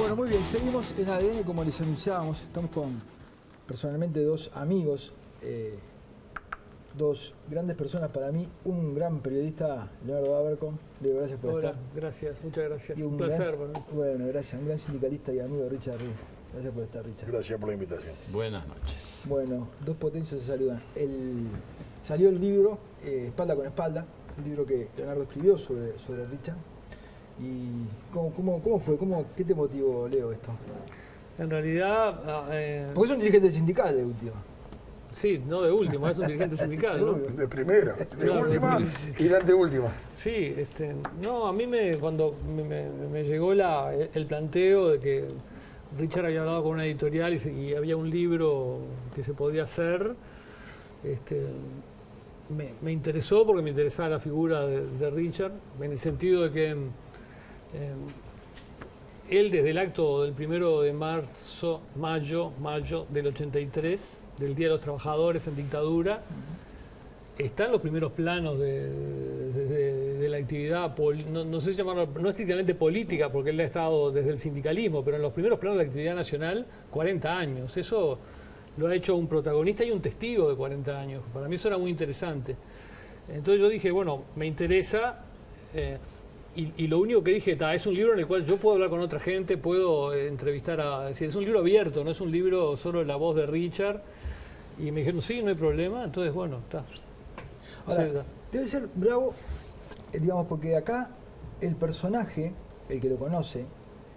Bueno, muy bien, seguimos en ADN como les anunciábamos. Estamos con personalmente dos amigos, dos grandes personas para mí. Un gran periodista, Leonardo Abercon. Leo, gracias por estar. Gracias, muchas gracias. Y un placer. Bueno, gracias. Un gran sindicalista y amigo, Richard Ríos. Gracias por estar, Richard. Gracias por la invitación. Buenas noches. Bueno, dos potencias se saludan. Salió el libro, Espalda con Espalda, un libro que Leonardo escribió sobre Richard. ¿Y cómo fue? ¿Qué te motivó, Leo, esto? En realidad... Porque es un dirigente sindical de última. Sí, no de última, es un dirigente sindical, ¿no? De primera, de Claro, última y de anteúltima. Sí, no, a mí cuando me llegó el planteo de que Richard había hablado con una editorial y había un libro que se podía hacer, me interesó porque me interesaba la figura de Richard, en el sentido de que él desde el acto del 1 de mayo del 83, del Día de los Trabajadores en dictadura, está en los primeros planos de la actividad, no sé si llamarlo, no estrictamente política, porque él ha estado desde el sindicalismo, pero en los primeros planos de la actividad nacional, 40 años. Eso lo ha hecho un protagonista y un testigo de 40 años. Para mí eso era muy interesante. Entonces yo dije, bueno, me interesa, y lo único que dije, es un libro en el cual yo puedo hablar con otra gente, puedo entrevistar es decir, es un libro abierto, no es un libro solo de la voz de Richard. Y me dijeron, sí, no hay problema. Entonces, bueno, está. Ahora, debe ser bravo, digamos, porque acá el personaje, el que lo conoce,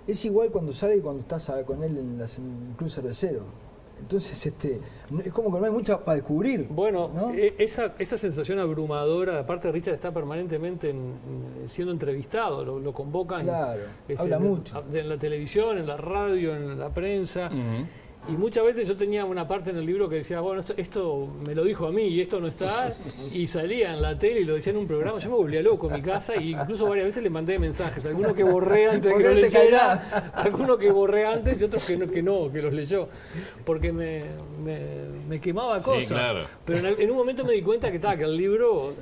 es igual cuando sale y cuando estás con él en el Club Cervecero. Entonces, es como que no hay mucho para descubrir. Bueno, ¿no? esa sensación abrumadora, aparte Richard está permanentemente siendo entrevistado, lo convocan. Claro, habla mucho. En la televisión, en la radio, en la prensa. Y muchas veces yo tenía una parte en el libro que decía, bueno, esto me lo dijo a mí y esto no está, y salía en la tele y lo decía en un programa, yo me volvía loco en mi casa, y incluso varias veces le mandé mensajes, algunos que borré antes de que los leyera, algunos que borré antes y otros que los leyó, porque me quemaba cosas. Sí, claro. Pero en un momento me di cuenta que el libro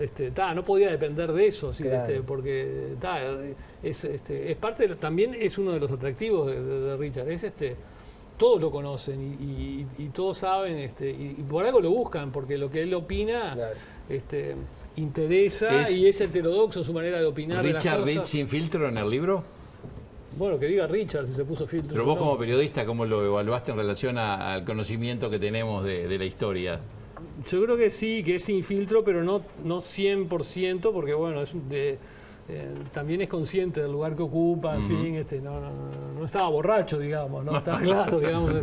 no podía depender de eso, ¿sí? Claro. Porque es parte también es uno de los atractivos de Richard, todos lo conocen y todos saben, y por algo lo buscan, porque lo que él opina, claro, interesa y es heterodoxo en su manera de opinar. ¿Richard Rich sin filtro en el libro? Bueno, que diga Richard si se puso filtro. Pero vos como periodista, ¿cómo lo evaluaste en relación al conocimiento que tenemos de la historia? Yo creo que sí, que es sin filtro, pero no 100%, porque bueno, también es consciente del lugar que ocupa, en fin, no estaba borracho, digamos, no estaba claro, digamos,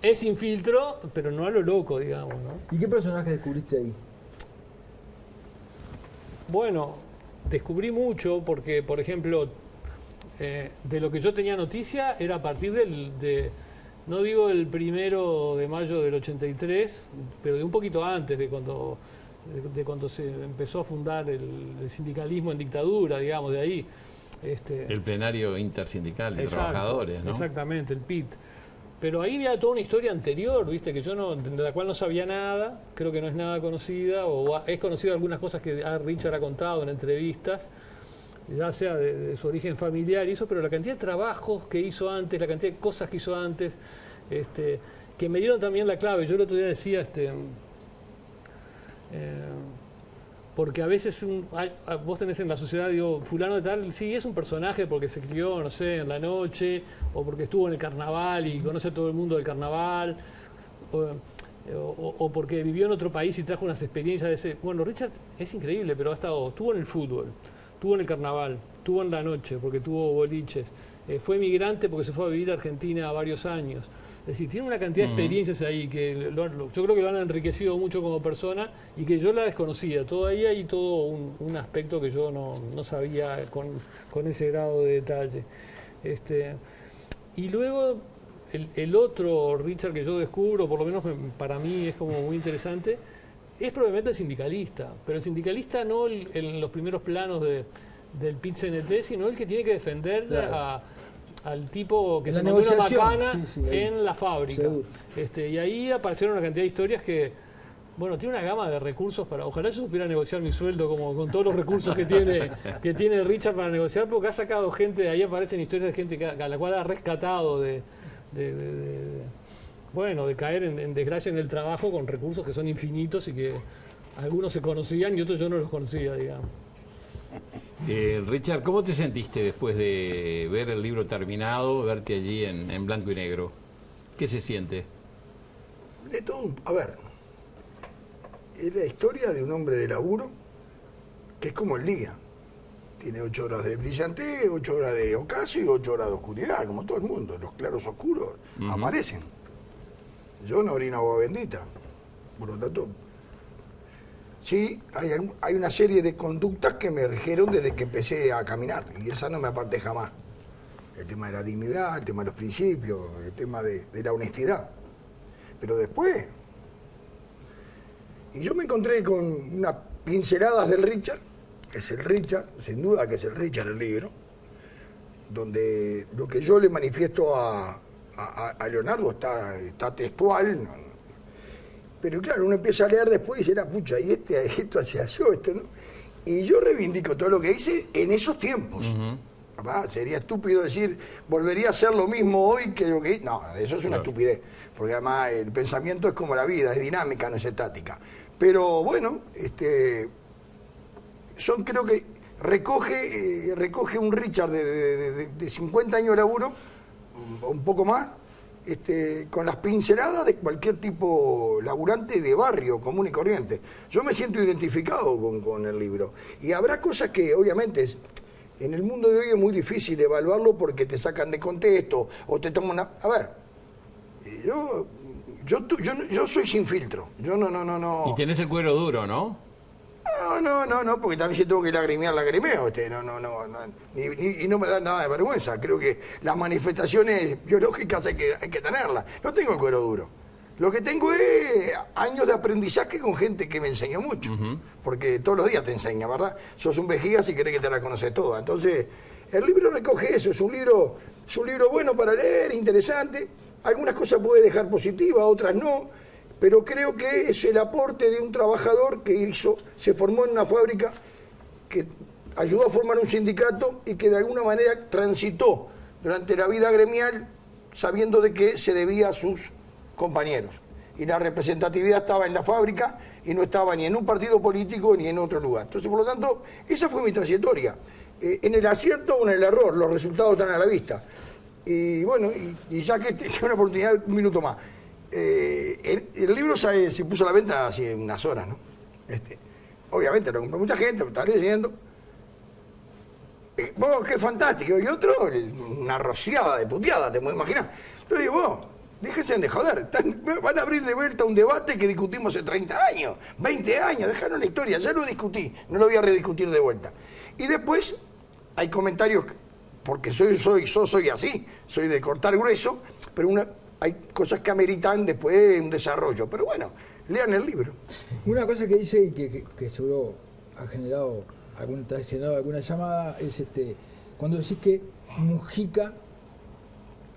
es sin filtro, pero no a lo loco, digamos, ¿no? ¿Y qué personaje descubriste ahí? Bueno, descubrí mucho porque, por ejemplo, de lo que yo tenía noticia era a partir no digo el 1 de mayo del 83, pero de un poquito antes, de cuando se empezó a fundar el sindicalismo en dictadura, digamos, de ahí. El plenario intersindical de trabajadores, ¿no? Exactamente, el PIT. Pero ahí había toda una historia anterior, ¿viste? De la cual no sabía nada, creo que no es nada conocida, o es conocido algunas cosas que Richard ha contado en entrevistas, ya sea de su origen familiar y eso, pero la cantidad de trabajos que hizo antes, la cantidad de cosas que hizo antes, que me dieron también la clave. Yo el otro día decía, porque a veces vos tenés en la sociedad, digo, fulano de tal, sí, es un personaje porque se crió, no sé, en la noche, o porque estuvo en el carnaval y conoce a todo el mundo del carnaval, o porque vivió en otro país y trajo unas experiencias de ese. Bueno, Richard es increíble, pero estuvo en el fútbol, estuvo en el carnaval, estuvo en la noche porque tuvo boliches, fue migrante porque se fue a vivir a Argentina varios años. Es decir, tiene una cantidad de experiencias ahí que yo creo que lo han enriquecido mucho como persona y que yo la desconocía. Todo ahí hay todo un aspecto que yo no sabía con ese grado de detalle. Y luego el otro Richard que yo descubro, por lo menos para mí es como muy interesante, es probablemente el sindicalista. Pero el sindicalista no en los primeros planos del PIT-CNT, sino el que tiene que defender al tipo que se mandó una macana en la fábrica. Y ahí aparecieron una cantidad de historias que Bueno, tiene una gama de recursos para... Ojalá yo supiera negociar mi sueldo como con todos los recursos que tiene Richard para negociar, porque ha sacado gente, ahí aparecen historias de gente a la cual ha rescatado bueno, de caer en desgracia en el trabajo con recursos que son infinitos y que algunos se conocían y otros yo no los conocía, digamos. Richard, ¿cómo te sentiste después de ver el libro terminado, verte allí en blanco y negro? ¿Qué se siente? De todo, a ver, es la historia de un hombre de laburo que es como el día. Tiene 8 horas de brillantez, 8 horas de ocaso y 8 horas de oscuridad, como todo el mundo. Los claros oscuros aparecen. Yo no orino agua bendita, por lo tanto... Sí, hay una serie de conductas que me rigieron desde que empecé a caminar, y esa no me aparté jamás. El tema de la dignidad, el tema de los principios, el tema de la honestidad. Pero después... Y yo me encontré con unas pinceladas del Richard, que es el Richard, sin duda que es el Richard el libro, donde lo que yo le manifiesto a Leonardo está textual, pero claro, uno empieza a leer después y dice, pucha, y esto hacía yo, esto no. Y yo reivindico todo lo que hice en esos tiempos. ¿Verdad? Sería estúpido decir, volvería a hacer lo mismo hoy que lo que hice. No, eso es una estupidez, porque además el pensamiento es como la vida, es dinámica, no es estática. Pero bueno, creo que recoge un Richard de 50 años de laburo, un poco más, con las pinceladas de cualquier tipo laburante de barrio, común y corriente. Yo me siento identificado con el libro. Y habrá cosas que, obviamente, en el mundo de hoy es muy difícil evaluarlo porque te sacan de contexto o te toman una... A ver, yo soy sin filtro. Yo no. Y tenés el cuero duro, ¿no? No, porque también si tengo que lagrimear, lagrimeo. Y no me da nada de vergüenza. Creo que las manifestaciones biológicas hay que tenerlas. No tengo el cuero duro. Lo que tengo es años de aprendizaje con gente que me enseñó mucho. Porque todos los días te enseña, ¿verdad? Sos un vejiga si querés que te la conoces toda. Entonces, el libro recoge eso. Es un libro bueno para leer, interesante. Algunas cosas puede dejar positivas, otras no. Pero creo que es el aporte de un trabajador que se formó en una fábrica, que ayudó a formar un sindicato y que de alguna manera transitó durante la vida gremial sabiendo de qué se debía a sus compañeros. Y la representatividad estaba en la fábrica y no estaba ni en un partido político ni en otro lugar. Entonces, por lo tanto, esa fue mi trayectoria. En el acierto o en el error, los resultados están a la vista. Y bueno, y ya que tengo una oportunidad, un minuto más. El libro se puso a la venta hace unas horas, ¿no? Obviamente lo compró mucha gente, lo estaba leyendo. Qué fantástico. Y otro, una rociada de puteada, te puedes imaginar. Entonces digo, déjense de joder. Van a abrir de vuelta un debate que discutimos hace 30 años, 20 años, dejaron la historia, ya lo discutí, no lo voy a rediscutir de vuelta. Y después hay comentarios, porque yo soy así, soy de cortar grueso, pero hay cosas que ameritan después un desarrollo. Pero bueno, lean el libro. Una cosa que dice y que seguro ha generado alguna llamada es cuando decís que Mujica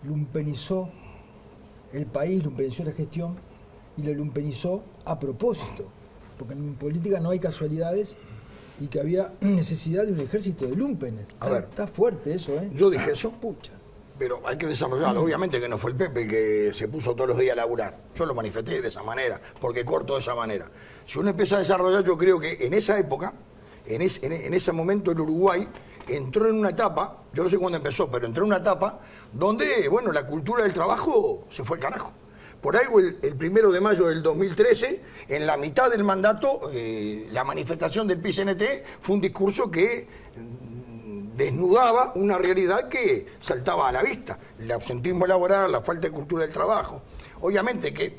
lumpenizó el país, lumpenizó la gestión y lo lumpenizó a propósito, porque en política no hay casualidades y que había necesidad de un ejército de lumpenes. Está fuerte eso, ¿eh? Yo dije eso, pucha. Pero hay que desarrollarlo. Obviamente que no fue el Pepe que se puso todos los días a laburar. Yo lo manifesté de esa manera, porque corto de esa manera. Si uno empieza a desarrollar, yo creo que en esa época, en ese momento el Uruguay entró en una etapa, yo no sé cuándo empezó, pero entró en una etapa donde, bueno, la cultura del trabajo se fue al carajo. Por algo el 1 de mayo del 2013, en la mitad del mandato, la manifestación del PICNT fue un discurso que desnudaba una realidad que saltaba a la vista. El ausentismo laboral, la falta de cultura del trabajo. Obviamente que,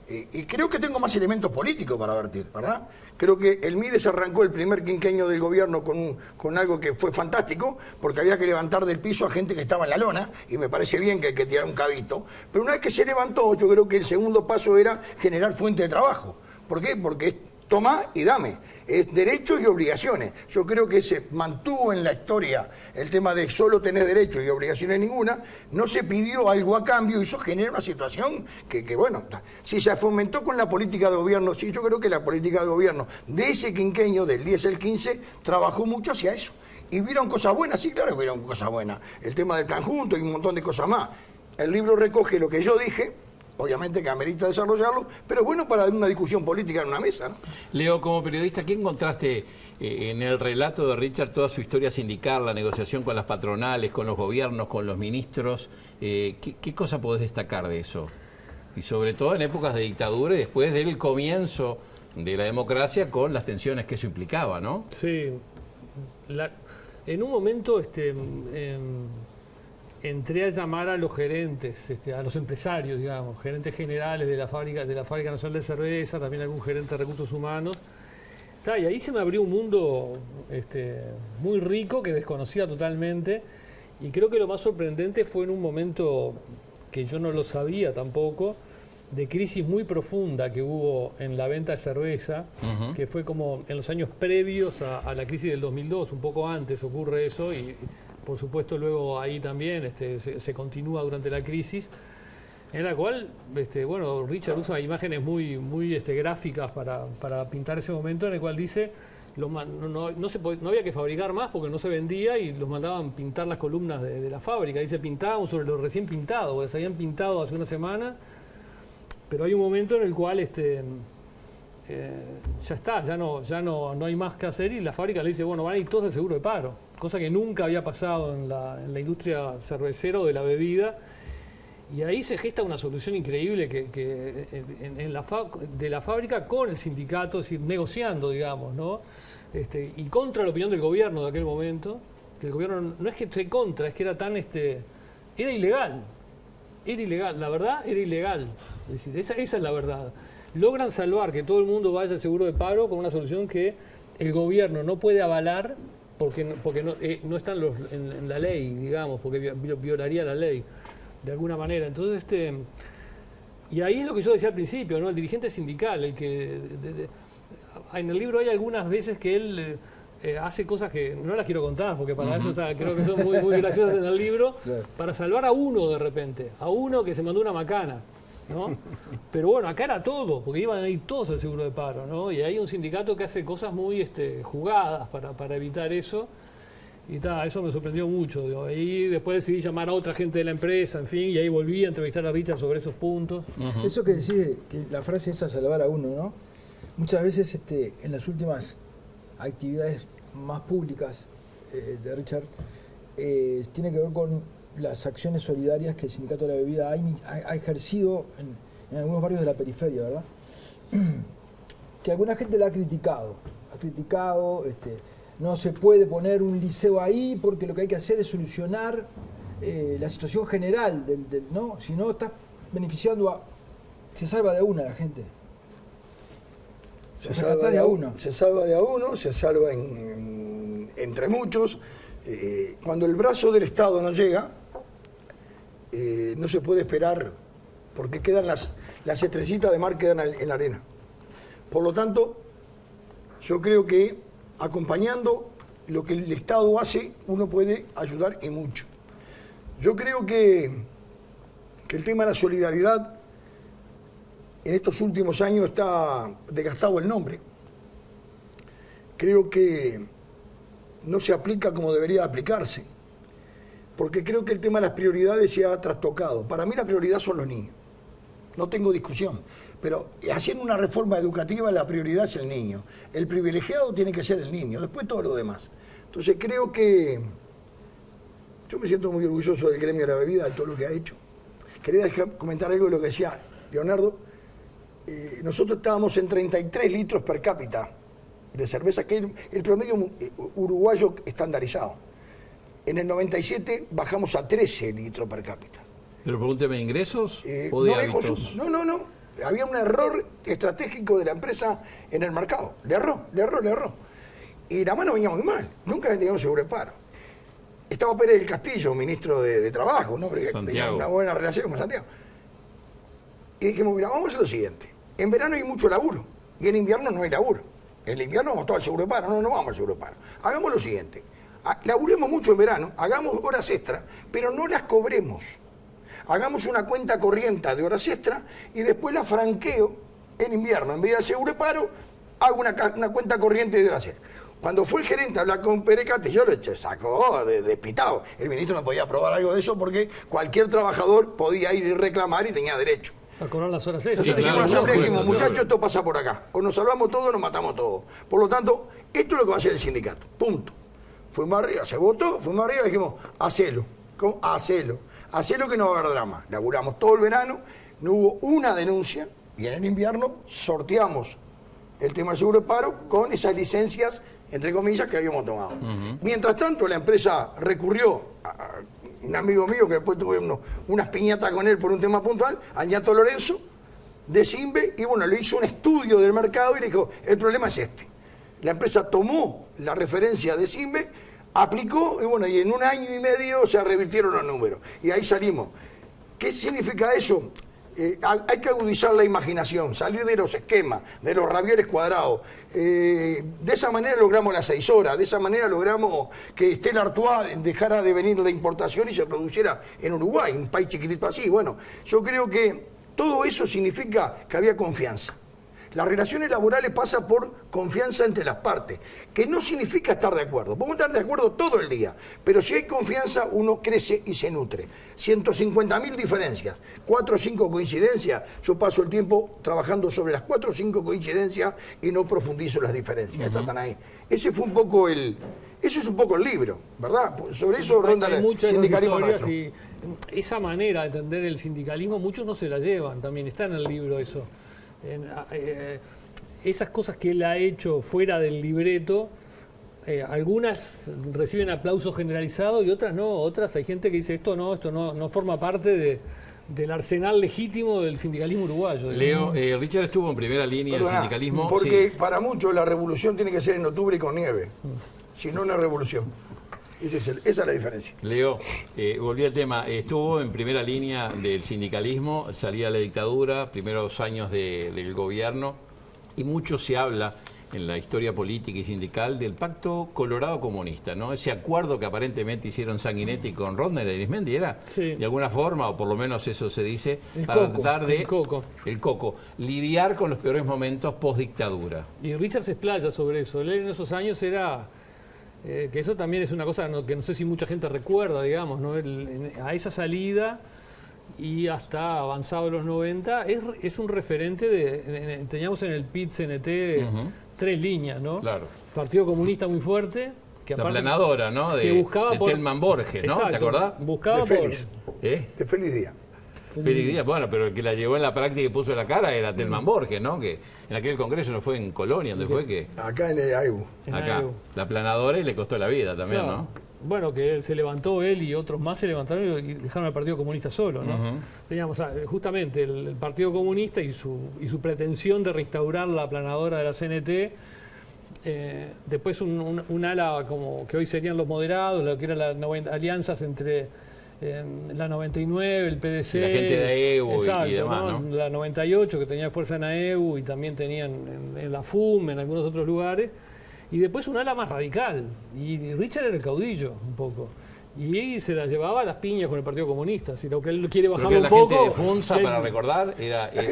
y creo que tengo más elementos políticos para advertir, ¿verdad? Creo que el Mides arrancó el primer quinquenio del gobierno con algo que fue fantástico, porque había que levantar del piso a gente que estaba en la lona, y me parece bien que hay que tirar un cabito. Pero una vez que se levantó, yo creo que el segundo paso era generar fuente de trabajo. ¿Por qué? Porque es tomá y dame. es derechos y obligaciones. Yo creo que se mantuvo en la historia el tema de solo tener derechos y obligaciones ninguna, no se pidió algo a cambio y eso genera una situación que bueno, si se fomentó con la política de gobierno, sí, yo creo que la política de gobierno de ese quinquenio, del 10 al 15, trabajó mucho hacia eso. ¿Y vieron cosas buenas? Sí, claro que vieron cosas buenas. El tema del plan junto y un montón de cosas más. El libro recoge lo que yo dije, obviamente que amerita desarrollarlo, pero bueno para una discusión política en una mesa, ¿no? Leo, como periodista, ¿qué encontraste en el relato de Richard, toda su historia sindical, la negociación con las patronales, con los gobiernos, con los ministros? ¿Qué cosa podés destacar de eso? Y sobre todo en épocas de dictadura y después del comienzo de la democracia con las tensiones que eso implicaba, ¿no? Sí. En un momento entré a llamar a los gerentes, a los empresarios, digamos, gerentes generales de la Fábrica Nacional de Cerveza, también algún gerente de recursos humanos. Y ahí se me abrió un mundo muy rico que desconocía totalmente. Y creo que lo más sorprendente fue en un momento que yo no lo sabía tampoco, de crisis muy profunda que hubo en la venta de cerveza, que fue como en los años previos a la crisis del 2002, un poco antes ocurre eso, y por supuesto luego ahí también se continúa durante la crisis, en la cual bueno, Richard usa imágenes muy gráficas para pintar ese momento en el cual dice no había que fabricar más porque no se vendía y los mandaban pintar las columnas de la fábrica. Dice, pintábamos sobre lo recién pintado, porque se habían pintado hace una semana, pero hay un momento en el cual ya está, ya no hay más que hacer y la fábrica le dice, bueno, van a ir todos al seguro de paro, cosa que nunca había pasado en la industria cervecera o de la bebida. Y ahí se gesta una solución increíble de la fábrica con el sindicato, es decir, negociando, digamos, ¿no? Y contra la opinión del gobierno de aquel momento, que el gobierno no es que esté contra, es que era tan era ilegal. Era ilegal, la verdad era ilegal. Es decir, esa es la verdad. Logran salvar que todo el mundo vaya al seguro de paro con una solución que el gobierno no puede avalar porque no están en la ley, digamos, porque violaría la ley de alguna manera. Entonces, y ahí es lo que yo decía al principio, ¿no? El dirigente sindical, el que en el libro hay algunas veces que él hace cosas que no las quiero contar, porque para eso creo que son muy graciosas en el libro, claro, para salvar a uno de repente, a uno que se mandó una macana, ¿no? Pero bueno, acá era todo, porque iban a ir todos al seguro de paro, ¿no? Y hay un sindicato que hace cosas muy jugadas para evitar eso. Y eso me sorprendió mucho. Digo. Ahí después decidí llamar a otra gente de la empresa, en fin, y ahí volví a entrevistar a Richard sobre esos puntos. Eso que decís, que la frase esa, salvar a uno, ¿no? Muchas veces en las últimas actividades más públicas de Richard, tiene que ver con las acciones solidarias que el Sindicato de la Bebida ha ejercido en algunos barrios de la periferia, ¿verdad? Que alguna gente la ha criticado. No se puede poner un liceo ahí porque lo que hay que hacer es solucionar la situación general, ¿no? Si no, estás beneficiando se salva de a una la gente. Se salva de a uno. Se salva de a uno, se salva entre muchos. Cuando el brazo del Estado no llega, no se puede esperar, porque quedan las estrellitas de mar quedan en la arena. Por lo tanto, yo creo que acompañando lo que el Estado hace, uno puede ayudar y mucho. Yo creo que el tema de la solidaridad en estos últimos años está desgastado el nombre. Creo que no se aplica como debería aplicarse, porque creo que el tema de las prioridades se ha trastocado. Para mí la prioridad son los niños, no tengo discusión. Pero haciendo una reforma educativa, la prioridad es el niño. El privilegiado tiene que ser el niño, después todo lo demás. Entonces creo que yo me siento muy orgulloso del gremio de la bebida, de todo lo que ha hecho. Quería comentar algo de lo que decía Leonardo. Nosotros estábamos en 33 litros per cápita de cerveza, que es el promedio uruguayo estandarizado. En el 97 bajamos a 13 litros per cápita. ¿Pero por un tema de ingresos o de hábitos? No. Había un error estratégico de la empresa en el mercado. Le erró. Y la mano venía muy mal. Nunca teníamos seguro de paro. Estaba Pérez del Castillo, ministro de Trabajo, ¿no? Porque tenía una buena relación con Santiago. Y dijimos, mira, vamos a hacer lo siguiente. En verano hay mucho laburo y en invierno no hay laburo. En el invierno vamos todos al seguro de paro, no vamos al seguro de paro. Hagamos lo siguiente, laburemos mucho en verano, hagamos horas extras, pero no las cobremos. Hagamos una cuenta corriente de horas extras y después la franqueo en invierno. En vez de al seguro de paro, hago una cuenta corriente de horas extras. Cuando fue el gerente a hablar con Perecate, yo lo sacó despitado. El ministro no podía aprobar algo de eso porque cualquier trabajador podía ir y reclamar y tenía derecho. A cobrar las horas extras. Nosotros hicimos una asamblea y dijimos, muchachos, esto pasa por acá. O nos salvamos todos o nos matamos todos. Por lo tanto, esto es lo que va a hacer el sindicato. Punto. Fuimos arriba, se votó, fuimos arriba y dijimos, hacelo. ¿Cómo? Hacelo. Hacelo que no va a haber drama. Laburamos todo el verano, no hubo una denuncia y en el invierno sorteamos el tema del seguro de paro con esas licencias, entre comillas, que habíamos tomado. Mientras tanto, la empresa recurrió a un amigo mío que después tuve unas piñatas con él por un tema puntual, a Ñato Lorenzo, de Simbe, y bueno, le hizo un estudio del mercado y le dijo, el problema es este. La empresa tomó la referencia de Simbe, aplicó, y bueno, y en 1 año y medio se revirtieron los números. Y ahí salimos. ¿Qué significa eso? Hay que agudizar la imaginación, salir de los esquemas, de los ravioles cuadrados. De esa manera logramos las 6 horas, de esa manera logramos que Stella Artois dejara de venir la importación y se produciera en Uruguay, un país chiquitito así. Bueno, yo creo que todo eso significa que había confianza. Las relaciones laborales pasan por confianza entre las partes, que no significa estar de acuerdo. Podemos estar de acuerdo todo el día, pero si hay confianza uno crece y se nutre. 150.000 diferencias, 4 o 5 coincidencias, yo paso el tiempo trabajando sobre las 4 o 5 coincidencias y no profundizo las diferencias. Estas están ahí. Ese fue un poco eso es un poco el libro, ¿verdad? Sobre eso ronda el sindicalismo nuestro. Y esa manera de entender el sindicalismo, muchos no se la llevan, también está en el libro eso. Esas cosas que él ha hecho fuera del libreto, algunas reciben aplauso generalizado y otras no. Otras hay gente que dice esto no forma parte del arsenal legítimo del sindicalismo uruguayo. Leo, Richard estuvo en primera línea del sindicalismo. Porque para muchos la revolución tiene que ser en octubre y con nieve. Si no, no es revolución. Esa es la diferencia. Leo, volví al tema. Estuvo en primera línea del sindicalismo, salía la dictadura, primeros años del gobierno, y mucho se habla en la historia política y sindical del pacto colorado comunista, ¿no? Ese acuerdo que aparentemente hicieron Sanguinetti con Rodner y Arismendi, ¿era? Sí. De alguna forma, o por lo menos eso se dice, para tratar de... El coco. Lidiar con los peores momentos post-dictadura. Y Richard se explaya sobre eso. Él en esos años era... que eso también es una cosa que no sé si mucha gente recuerda, digamos, ¿no? A esa salida y hasta avanzado los 90 es un referente teníamos en el PIT-CNT 3 líneas, ¿no? Claro. Partido Comunista muy fuerte, que la planadora, ¿no? De Telman Borges, ¿no? Exacto, ¿te acordás? Buscaba de Félix. De Félix Díaz. Félix Díaz, bueno, pero el que la llevó en la práctica y puso la cara era Telman Borges, ¿no? Que en aquel congreso no fue en Colonia, ¿dónde fue que? Acá en el AEBU. Acá, la planadora, y le costó la vida también, claro. ¿No? Bueno, que él se levantó, él y otros más se levantaron y dejaron al Partido Comunista solo, ¿no? Teníamos justamente el Partido Comunista y su pretensión de restaurar la planadora de la CNT. Después un ala como que hoy serían los moderados, lo que eran las alianzas entre la 99, el PDC, la gente de AEU, exacto, y demás, ¿no? La 98 que tenía fuerza en AEU y también tenían en la FUM, en algunos otros lugares, y después un ala más radical, y Richard era el caudillo un poco. Y se la llevaba a las piñas con el Partido Comunista. Si lo que él quiere bajarlo un poco... La gente de FUNSA, para recordar, era... había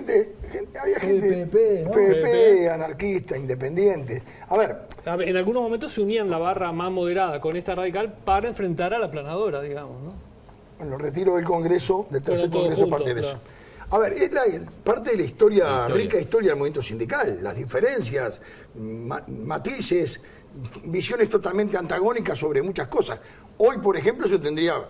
gente PPP, anarquista, independiente. A ver, en algunos momentos se unían la barra más moderada con esta radical para enfrentar a la planadora, digamos, ¿no? Bueno, retiro del Congreso, del tercer Congreso, juntos, parte de eso. A ver, es parte de la historia, rica historia del movimiento sindical, las diferencias, matices, visiones totalmente antagónicas sobre muchas cosas. Hoy, por ejemplo, yo tendría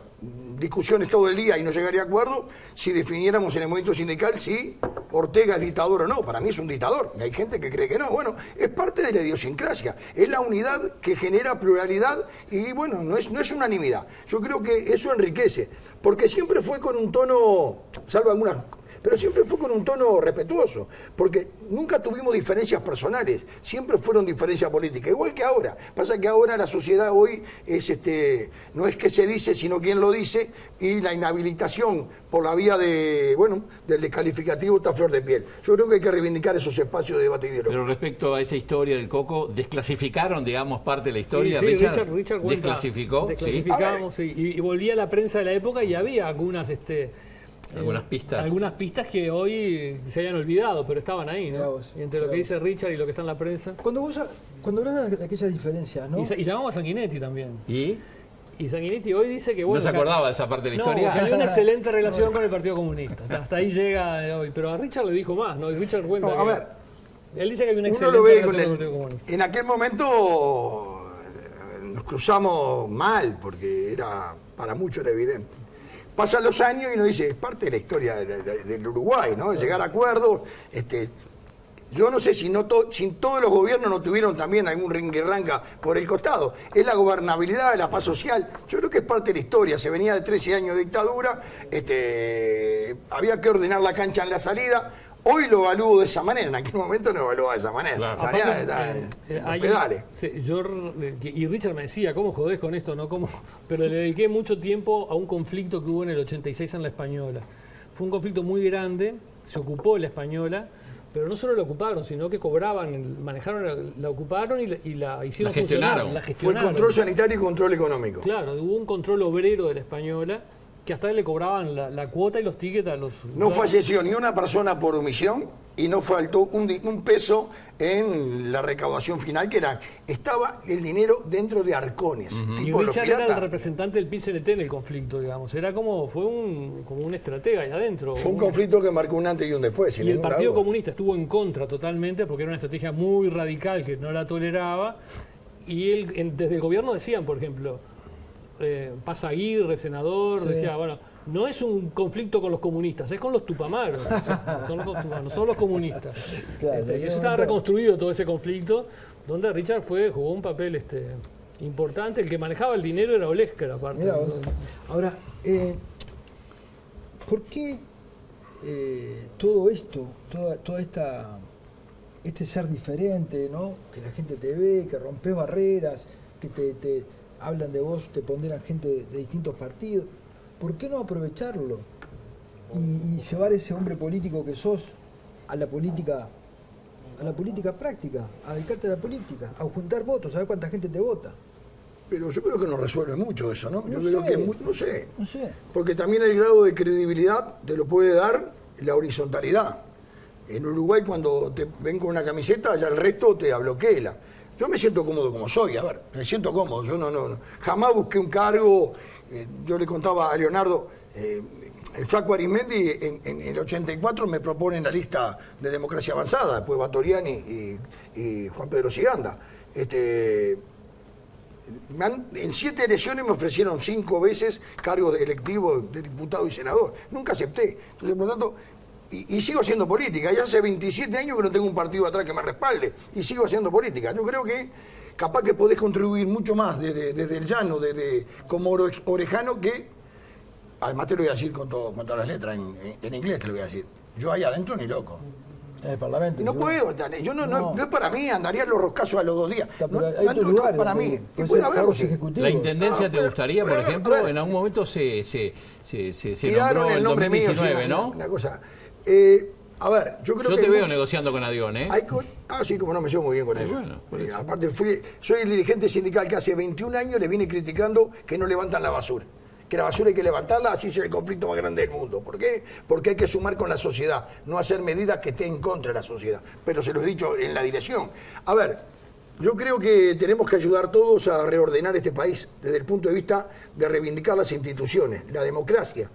discusiones todo el día y no llegaría a acuerdo si definiéramos en el movimiento sindical si Ortega es dictador o no. Para mí es un dictador, y hay gente que cree que no. Bueno, es parte de la idiosincrasia, es la unidad que genera pluralidad y, bueno, no es unanimidad. Yo creo que eso enriquece, porque siempre fue con un tono, salvo algunas pero siempre fue con un tono respetuoso, porque nunca tuvimos diferencias personales, siempre fueron diferencias políticas, igual que ahora. Pasa que ahora la sociedad hoy es no es que se dice, sino quién lo dice, y la inhabilitación por la vía del descalificativo está a flor de piel. Yo creo que hay que reivindicar esos espacios de debate ideológico. Pero respecto a esa historia del Coco, desclasificaron, digamos, parte de la historia. Sí, Richard cuenta, desclasificó. desclasificamos, sí. Y volvía a la prensa de la época y había algunas pistas. Algunas pistas que hoy se hayan olvidado, pero estaban ahí, Mirá ¿no? vos, Y entre lo mirá que vos. dice Richard y lo que está en la prensa. Cuando hablas de aquellas diferencias, ¿no? Y llamamos a Sanguinetti también. ¿Y? Y Sanguinetti hoy dice que bueno. ¿No se acordaba de esa parte de la historia? No, que había una excelente relación con el Partido Comunista. Hasta ahí llega hoy. Pero a Richard le dijo más, ¿no? Y Richard cuenta. No, a ver, él dice que había una uno excelente lo ve relación con con el Partido Comunista. en aquel momento nos cruzamos mal, porque para muchos era evidente. Pasan los años y uno dice, es parte de la historia del Uruguay, ¿no? De llegar a acuerdos. Yo no sé si todos los gobiernos no tuvieron también algún ringuirranga por el costado. Es la gobernabilidad, la paz social. Yo creo que es parte de la historia. Se venía de 13 años de dictadura, había que ordenar la cancha en la salida. Hoy lo evalúo de esa manera, en aquel momento no evaluaba de esa manera. Claro. Los pedales. Y Richard me decía, ¿cómo jodés con esto? ¿No? Pero le dediqué mucho tiempo a un conflicto que hubo en el 86 en La Española. Fue un conflicto muy grande, se ocupó La Española, pero no solo la ocuparon, sino que manejaron, la ocuparon y la hicieron funcionar. La Fue gestionaron. control sanitario y control económico. Claro, hubo un control obrero de La Española que hasta le cobraban la cuota y los tickets a los... No falleció ni una persona por omisión y no faltó un peso en la recaudación final, estaba el dinero dentro de arcones. Y Tipo los Richard era el piratas. representante del PIT-CNT en el conflicto, digamos. Era como un estratega ahí adentro. Fue un conflicto que marcó un antes y un después. sin Y el ninguna Partido duda. Comunista estuvo en contra totalmente porque era una estrategia muy radical que no la toleraba. Y desde el gobierno decían, por ejemplo, Paz Aguirre, senador, Sí. decía, bueno, no es un conflicto con los comunistas, es con los tupamaros. Son los comunistas. Claro, Y eso estaba reconstruido todo ese conflicto, donde Richard jugó un papel importante. El que manejaba el dinero era Olesker, aparte. Mirá vos. Ahora, ¿por qué todo esto, toda este ser diferente, ¿no? Que la gente te ve, que rompes barreras, que te hablan de vos, te ponderan gente de distintos partidos? ¿Por qué no aprovecharlo y llevar ese hombre político que sos a la política práctica, a dedicarte a la política, a juntar votos, a ver cuánta gente te vota? Pero yo creo que no resuelve mucho eso, ¿no? Yo No creo sé. que no sé. Porque también el grado de credibilidad te lo puede dar la horizontalidad. En Uruguay, cuando te ven con una camiseta, ya el resto te bloquea. Yo me siento cómodo como soy, a ver, me siento cómodo. Yo no jamás busqué un cargo. Yo le contaba a Leonardo, el flaco Arismendi en el 84 me propone en la lista de Democracia Avanzada, después Batoriani y Juan Pedro Siganda. En 7 elecciones me ofrecieron 5 veces cargos electivos de diputado y senador. Nunca acepté. Entonces, por lo tanto, y sigo haciendo política. Ya hace 27 años que no tengo un partido atrás que me respalde. Y sigo haciendo política. Yo creo que capaz que podés contribuir mucho más desde el llano, como orejano, que además te lo voy a decir con todas las letras, en inglés te lo voy a decir. Yo ahí adentro ni loco. En el Parlamento. No ¿sí? puedo, yo no es para mí, andaría en los roscazos a los 2 días. Está, pero No, hay tus no lugares, es para mí. puede Y puede ser haber, cargos sí. ejecutivos. ¿La intendencia te pero- gustaría, por pero, ejemplo? a ver. En algún momento se Tiraron nombró el en nombre mío, 2019, sí, ¿no? una cosa. A ver, yo creo Yo que te hay veo mucho- negociando con Adión, ¿eh? sí, como no, me llevo muy bien con ellos. bueno, por eso. Aparte, soy el dirigente sindical que hace 21 años le viene criticando que no levantan la basura. Que la basura hay que levantarla, así es el conflicto más grande del mundo. ¿Por qué? Porque hay que sumar con la sociedad, no hacer medidas que estén en contra de la sociedad. Pero se lo he dicho en la dirección. A ver, yo creo que tenemos que ayudar todos a reordenar este país desde el punto de vista de reivindicar las instituciones, la democracia.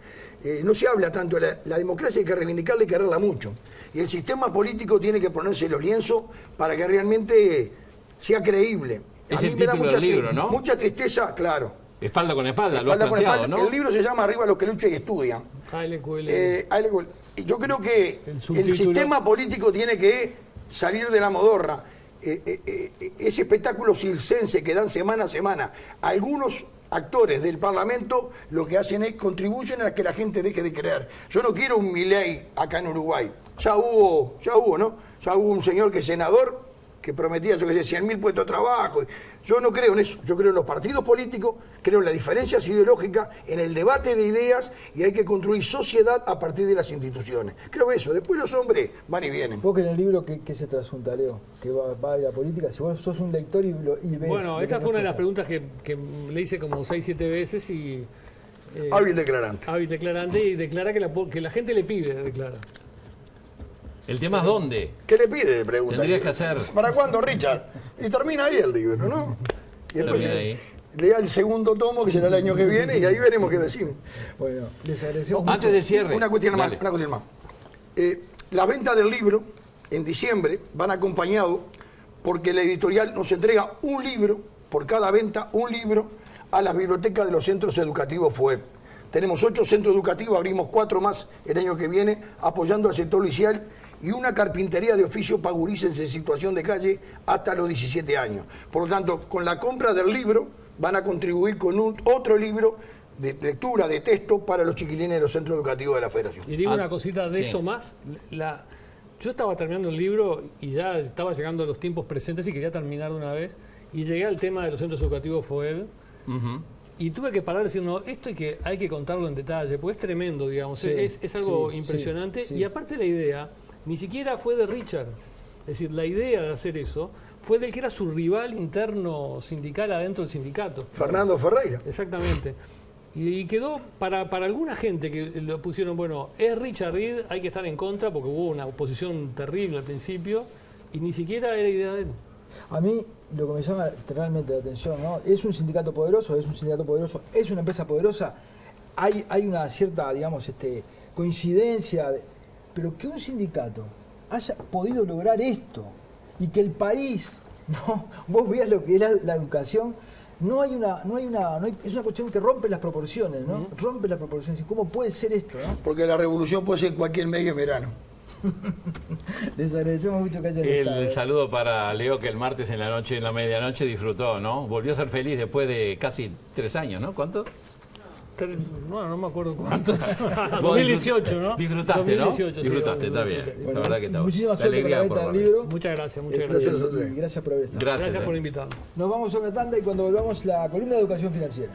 No se habla tanto de la democracia, hay que reivindicarla y quererla mucho. Y el sistema político tiene que ponerse los lienzos para que realmente sea creíble. Es A mí el me da título del libro, ¿no? Mucha tristeza, claro. Espalda con espalda, lo has Espalda con planteado, espalda. ¿no? El libro se llama Arriba los que luchan y estudian. Yo creo que El el subtítulo. sistema político tiene que salir de la modorra. Ese espectáculo circense que dan semana a semana, algunos actores del Parlamento lo que hacen es contribuyen a que la gente deje de creer. Yo no quiero un Milei acá en Uruguay. Ya hubo, ¿no? Ya hubo un señor que es senador que prometía, yo qué sé, 100.000 puestos de trabajo. Yo no creo en eso. Yo creo en los partidos políticos, creo en las diferencias ideológicas, en el debate de ideas, y hay que construir sociedad a partir de las instituciones. Creo eso. Después los hombres van y vienen. Vos que en el libro, ¿qué se trasunta, Leo? Que va a la política. Si vos sos un lector y ves... Bueno, esa fue una de las preguntas que le hice como 6-7 veces y... hábil declarante. Hábil declarante, y declara que la gente le pide declarar. El tema es dónde. ¿Qué le pide de pregunta? Tendrías que hacer... ¿Para cuándo, Richard? Y termina ahí el libro, ¿no? Y después Termina ahí. lea el segundo tomo, que será el año que viene, y ahí veremos qué decimos. Bueno, les agradecemos mucho. Antes del cierre. Una cuestión más. Dale. La venta del libro en diciembre van acompañado porque la editorial nos entrega un libro, por cada venta, un libro a las bibliotecas de los centros educativos FOEP. Tenemos 8 centros educativos, abrimos 4 más el año que viene, apoyando al sector policial, y una carpintería de oficio para gurises en situación de calle hasta los 17 años. Por lo tanto, con la compra del libro van a contribuir con otro libro de lectura, de texto, para los chiquilines de los centros educativos de la Federación. Y digo una cosita de sí. eso más. Yo estaba terminando el libro y ya estaba llegando a los tiempos presentes y quería terminar de una vez. Y llegué al tema de los centros educativos FOEB. Y tuve que parar y decir, no, esto hay que contarlo en detalle, porque es tremendo, digamos. Sí, es algo sí, impresionante. sí. Y aparte la idea, ni siquiera fue de Richard. Es decir, la idea de hacer eso fue del que era su rival interno sindical adentro del sindicato. Fernando Ferreira. Exactamente. Y quedó para alguna gente que lo pusieron, bueno, es Richard Reed, hay que estar en contra porque hubo una oposición terrible al principio y ni siquiera era idea de él. A mí lo que me llama realmente la atención, ¿no? Es un sindicato poderoso, es una empresa poderosa. Hay una cierta, digamos, coincidencia, pero que un sindicato haya podido lograr esto y que el país, ¿no? Vos veas lo que es la educación. Es una cuestión que rompe las proporciones, ¿no? Rompe las proporciones. ¿Y cómo puede ser esto, no? Porque la revolución puede ser cualquier medio en verano. Les agradecemos mucho que hayan estado. El saludo para Leo, que el martes en la medianoche disfrutó, ¿no? Volvió a ser feliz después de casi 3 años, ¿no? ¿Cuánto? No me acuerdo cuántos. Vos 2018, ¿no? Disfrutaste, 2018, ¿no? Disfrutaste, está bien. Bueno, La verdad que está muchísimas bien. suerte con la venta del libro. Muchas gracias, muchas Gracias gracias. a usted. Y gracias por haber estado. Gracias. Gracias por invitarme. Nos vamos a una tanda y cuando volvamos la columna de educación financiera.